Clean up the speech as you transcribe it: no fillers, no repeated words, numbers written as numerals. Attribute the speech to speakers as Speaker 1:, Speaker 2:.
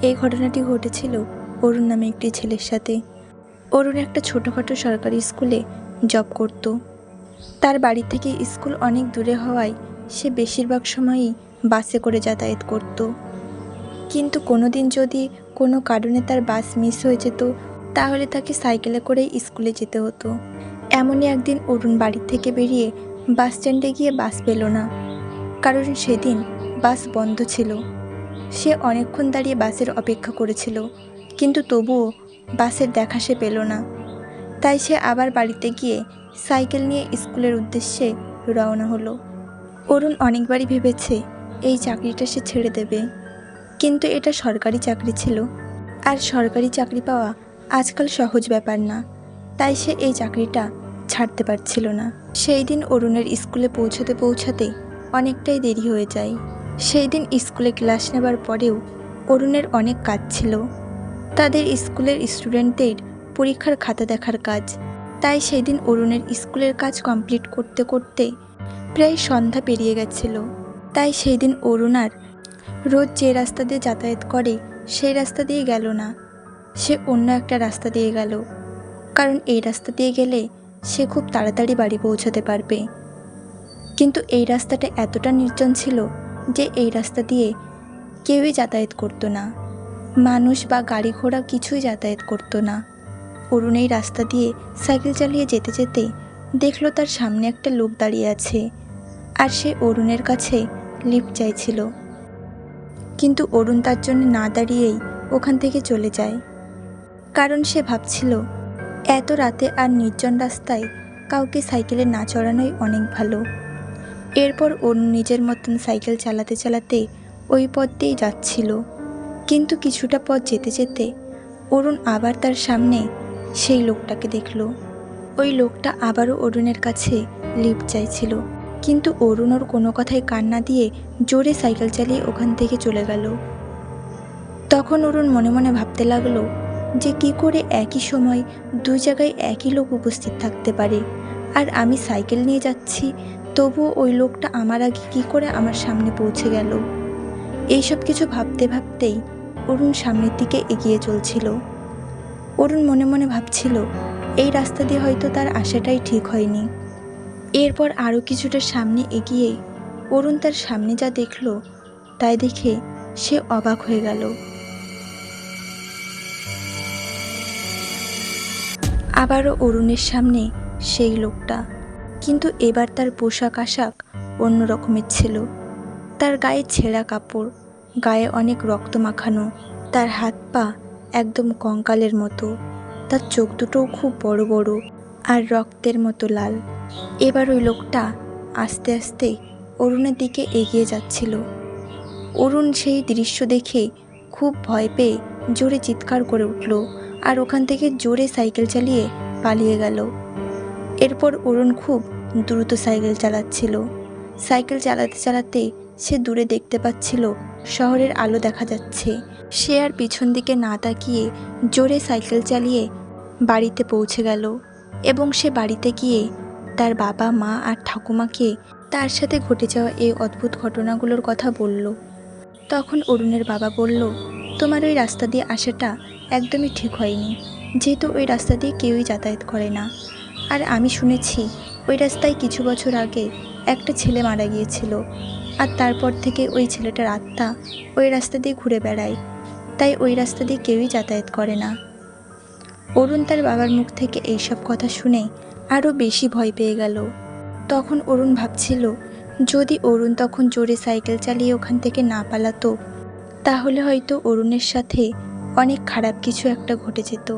Speaker 1: এই ঘটনাটি ঘটেছিল অরুণ নামে একটি ছেলের সাথে। অরুণ একটা ছোটোখাটো সরকারি স্কুলে জব করত। তার বাড়ি থেকে স্কুল অনেক দূরে হওয়ায় সে বেশিরভাগ সময়ই বাসে করে যাতায়াত করত। কিন্তু কোনো দিন যদি কোনো কারণে তার বাস মিস হয়ে যেত তাহলে তাকে সাইকেলে করেই স্কুলে যেতে হতো। এমনই একদিন অরুণ বাড়ি থেকে বেরিয়ে বাস স্ট্যান্ডে গিয়ে বাস পেল না, কারণ সেদিন বাস বন্ধ ছিল। সে অনেকক্ষণ দাঁড়িয়ে বাসের অপেক্ষা করেছিল, কিন্তু তবুও বাসের দেখা সে পেল না। তাই সে আবার বাড়িতে গিয়ে সাইকেল নিয়ে স্কুলের উদ্দেশ্যে রওনা হলো। অরুণ অনেকবারই ভেবেছে এই চাকরিটা সে ছেড়ে দেবে, কিন্তু এটা সরকারি চাকরি ছিল, আর সরকারি চাকরি পাওয়া আজকাল সহজ ব্যাপার না। তাই সে এই চাকরিটা ছাড়তে পারছিল না। সেই দিন অরুণের স্কুলে পৌঁছাতে অনেকটাই দেরি হয়ে যায়। সেই দিন স্কুলে ক্লাস নেবার পরেও অরুণের অনেক কাজ ছিল। তাদের স্কুলের স্টুডেন্টদের পরীক্ষার খাতা দেখার কাজ। তাই সেই দিন অরুণের স্কুলের কাজ কমপ্লিট করতে করতে প্রায় সন্ধ্যা পেরিয়ে গেছিল। তাই সেই দিন অরুণ আর রোজ যে রাস্তা দিয়ে যাতায়াত করে সেই রাস্তা দিয়ে গেল না, সে অন্য একটা রাস্তা দিয়ে গেল, কারণ এই রাস্তা দিয়ে গেলে সে খুব তাড়াতাড়ি বাড়ি পৌঁছাতে পারবে। কিন্তু এই রাস্তাটা এতটা নির্জন ছিল যে এই রাস্তা দিয়ে কেউই যাতায়াত করতো না, মানুষ বা গাড়ি ঘোড়া কিছুই যাতায়াত করতো না। অরুণ এই রাস্তা দিয়ে সাইকেল চালিয়ে যেতে যেতে দেখলো তার সামনে একটা লোক দাঁড়িয়ে আছে, আর সে অরুণের কাছে লিফট চাইছিল। কিন্তু অরুণ তার জন্য না দাঁড়িয়েই ওখান থেকে চলে যায়, কারণ সে ভাবছিল এত রাতে আর নির্জন রাস্তায় কাউকে সাইকেলে না চড়ানোই অনেক ভালো। এরপর অরুণ নিজের মতন সাইকেল চালাতে চালাতে ওই পথ দিয়েই যাচ্ছিল। কিন্তু কিছুটা পথ যেতে যেতে অরুণ আবার তার সামনে সেই লোকটাকে দেখল। ওই লোকটা আবারও অরুণের কাছে লিফট চাইছিল, কিন্তু অরুণ ওর কোনো কথায় কান না দিয়ে জোরে সাইকেল চালিয়ে ওখান থেকে চলে গেল। তখন অরুণ মনে মনে ভাবতে লাগলো যে কী করে একই সময় দুই জায়গায় একই লোক উপস্থিত থাকতে পারে, আর আমি সাইকেল নিয়ে যাচ্ছি, তবুও ওই লোকটা আমার আগে কী করে আমার সামনে পৌঁছে গেল। এইসব কিছু ভাবতে ভাবতেই অরুণ সামনের দিকে এগিয়ে চলছিল। অরুণ মনে মনে ভাবছিল এই রাস্তা দিয়ে হয়তো তার আসাটাই ঠিক হয়নি। এরপর আরও কিছুটা সামনে এগিয়ে অরুণ তার সামনে যা দেখল তাই দেখে সে অবাক হয়ে গেল। আবারও অরুণের সামনে সেই লোকটা, কিন্তু এবার তার পোশাক আশাক অন্য রকমের ছিল। তার গায়ে ছেঁড়া কাপড়, গায়ে অনেক রক্ত মাখানো, তার হাত পা একদম কঙ্কালের মতো, তার চোখ দুটোও খুব বড় বড় আর রক্তের মতো লাল। এবার ওই লোকটা আস্তে আস্তে অরুণের দিকে এগিয়ে যাচ্ছিল। অরুণ সেই দৃশ্য দেখে খুব ভয় পেয়ে জোরে চিৎকার করে উঠল, আর ওখান থেকে জোরে সাইকেল চালিয়ে পালিয়ে গেল। এরপর অরুণ খুব দ্রুত সাইকেল চালাচ্ছিল। সাইকেল চালাতে চালাতে সে দূরে দেখতে পাচ্ছিল শহরের আলো দেখা যাচ্ছে। সে আর পিছন দিকে না তাকিয়ে জোরে সাইকেল চালিয়ে বাড়িতে পৌঁছে গেল, এবং সে বাড়িতে গিয়ে তার বাবা মা আর ঠাকুমাকে তার সাথে ঘটে যাওয়া এই অদ্ভুত ঘটনাগুলোর কথা বলল। তখন অরুণের বাবা বলল, তোমার ওই রাস্তা দিয়ে আসাটা একদমই ঠিক হয়নি, যেহেতু ওই রাস্তা দিয়ে কেউই যাতায়াত করে না। আর আমি শুনেছি ওই রাস্তায় কিছু বছর আগে একটা ছেলে মারা গিয়েছিল, আর তারপর থেকে ওই ছেলেটার আত্মা ওই রাস্তা দিয়ে ঘুরে বেড়ায়, তাই ওই রাস্তা দিয়ে কেউই যাতায়াত করে না। অরুণ তার বাবার মুখ থেকে এইসব কথা শুনে আরও বেশি ভয় পেয়ে গেল। তখন অরুণ ভাবছিল যদি অরুণ তখন জোরে সাইকেল চালিয়ে ওখান থেকে না পালাতো তাহলে হয়তো অরুণের সাথে অনেক খারাপ কিছু একটা ঘটে যেত।